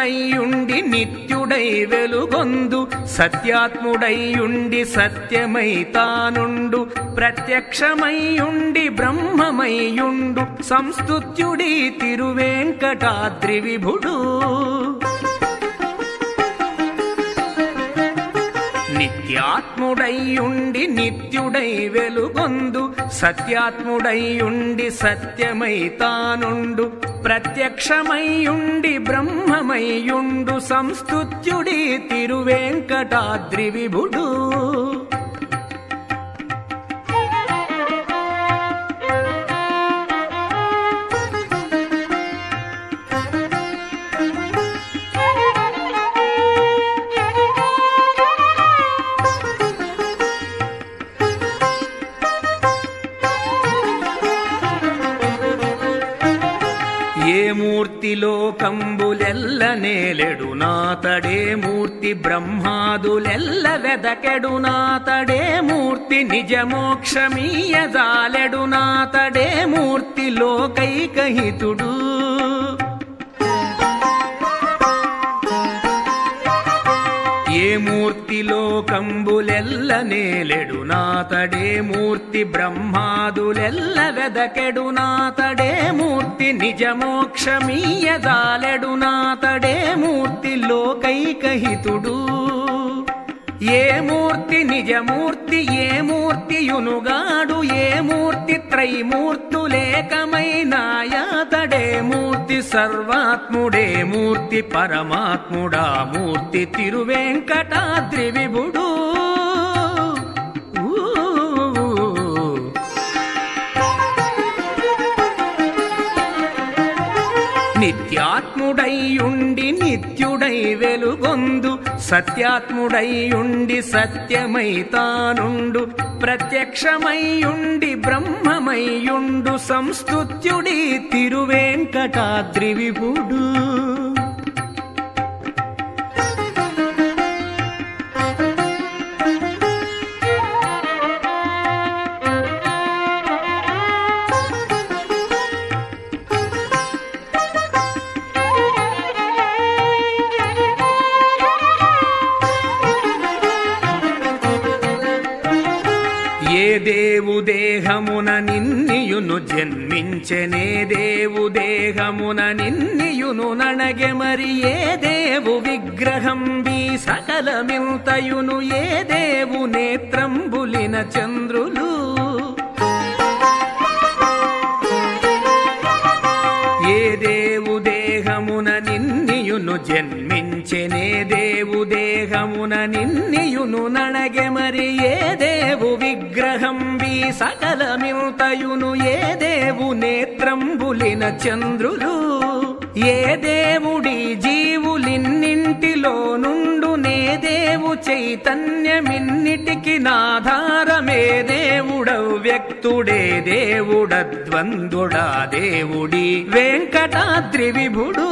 సత్యాత్ముడైయుండి నిత్యుడై వెలుగొందు సత్యాత్ముడైయుండి సత్యమై తానుండు ప్రత్యక్షమైయుండి బ్రహ్మమైయుండు సంస్తుత్యుడి తిరువేంకటాద్రి విభుడు. నిత్యాత్ముడైయుండి నిత్యుడై వెలుగొందు సత్యాత్ముడైయుండి సత్యమై తానుండు ప్రత్యక్షమైయుండి బ్రహ్మమైయుండు సంస్తుత్యుడి తిరువేంకటాద్రి విభుడు. ఏ మూర్తి లోకంబులెల్ల నేలెడు నాతడే మూర్తి బ్రహ్మాదులెల్ల వెదకెడు నాతడే మూర్తి నిజమోక్షమీయజాలెడు నాతడే మూర్తి లోకైకహితుడు. ఏ మూర్తి లోకంబులెల్ల నేలెడు నాతడే మూర్తి బ్రహ్మాదులెల్ల వెదకెడు నాతడే మూర్తి నిజమోక్షమీయజాలెడు నాతడే మూర్తి లోకైకహితుడు. ఏ మూర్తి నిజమూర్తి ఏ మూర్తియునుగాడు ఏ మూర్తి త్రైమూర్తులేకమైనాయాతడే మూర్తి సర్వాత్ముడే మూర్తి పరమాత్ముడా మూర్తి తిరువేంకటాద్రి విభుడు. నిత్యాత్ముడైయుండి నిత్యుడై వెలుగొందు సత్యాత్ముడైయుండి సత్యమై తానుండు ప్రత్యక్షమైయుండి బ్రహ్మమైయుండు సంస్తుత్యుడి తిరువేంకటాద్రి విభుడు. ఏ దేవు దేహమున నిన్నియును జన్మించెనే దేవు దేహమున నిన్నియును నణగె మరి ఏ దేవు విగ్రహం బీ సకలమింతయును ఏ దేవు నేత్రంబులిన చంద్రులు. ఏ దేవు దేహమున నిన్నియును జన్మించెనే దేవు దేహమున నిన్నియును నణగె మరి ఏ దేవు విగ్రహం బీ సకలమింతయును ఏ దేవు నేత్రంబులిన చంద్రులు. ఏ దేవుడి జీవులిన్నింటిలో నుండు నే దేవు చైతన్యమిన్నిటికి నాధారమే దేవుడవు వ్యక్తుడే దేవుడద్వందుడా దేవుడి వెంకటాద్రి విభుడు.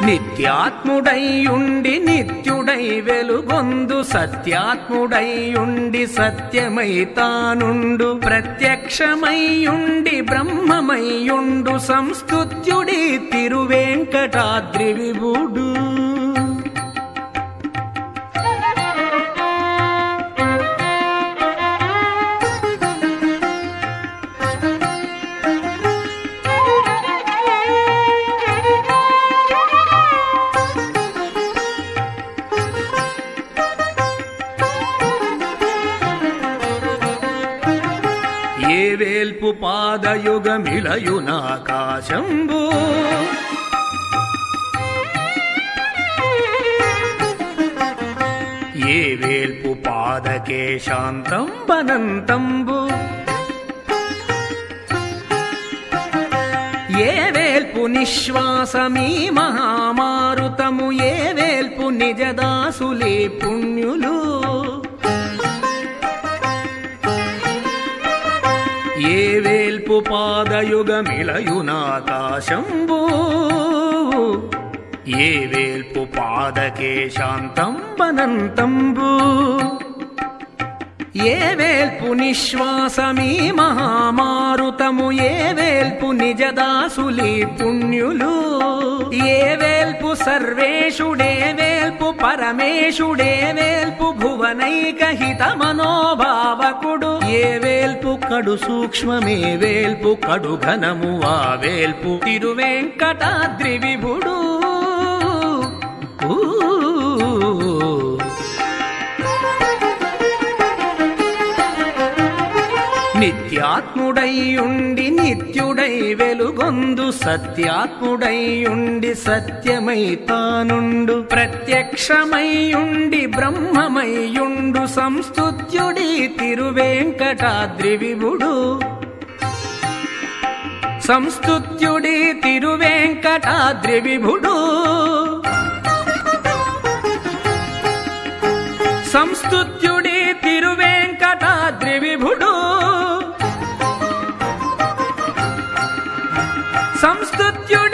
నిత్యాత్ముడైయుండి నిత్యుడై వెలుగొందు సత్యాత్ముడైయుండి సత్యమై తానుండు ప్రత్యక్షమైయుండి బ్రహ్మమైయుండు సంస్తుత్యుడి తిరువేంకటాద్రి విభుడు. ఏ వేల్పు పాదయుగమిలయునాకాశంబు ఏ వేల్పు పాదకే శాంతంబనంతంబు ఏ వేల్పు నిశ్వాసమీ మహామారుతము ఏ వేల్పు నిజదాసులే పుణ్యులు. ఏ వేల్పు పాదయుగమిలయునాకాశంబు ఏ వేల్పు పాదకే శాంతంబనంతంబు ఏ వేల్పు నిశ్వాసమీ మహామారుతము ఏ వేల్పు నిజదాసులీ పుణ్యులు ఏ వేల్పు సర్వేషుడే వేల్పు పరమేశుడే వేల్పు భువనైక హిత మనోభావకుడు ఏ వేల్పు కడు సూక్ష్మమే వేల్పు కడు ఘనము ఆ వేల్పు తిరువెంకటాద్రి విభుడు నిత్యాత్ముడైయుండి నిత్యుడై వెలుగొందు సత్యాత్ముడైయుండి సత్యమై తానుండు ప్రత్యక్షమైయుండి బ్రహ్మమైయుండు సంస్తుత్యుడి తిరువెంకటాద్రి విభుడు సంస్తుత్యుడి తిరువెంకటాద్రి విభుడు సంస్తుత్యుడి తిరువెంకటాద్రి విభుడు సంస్తుత్యుడి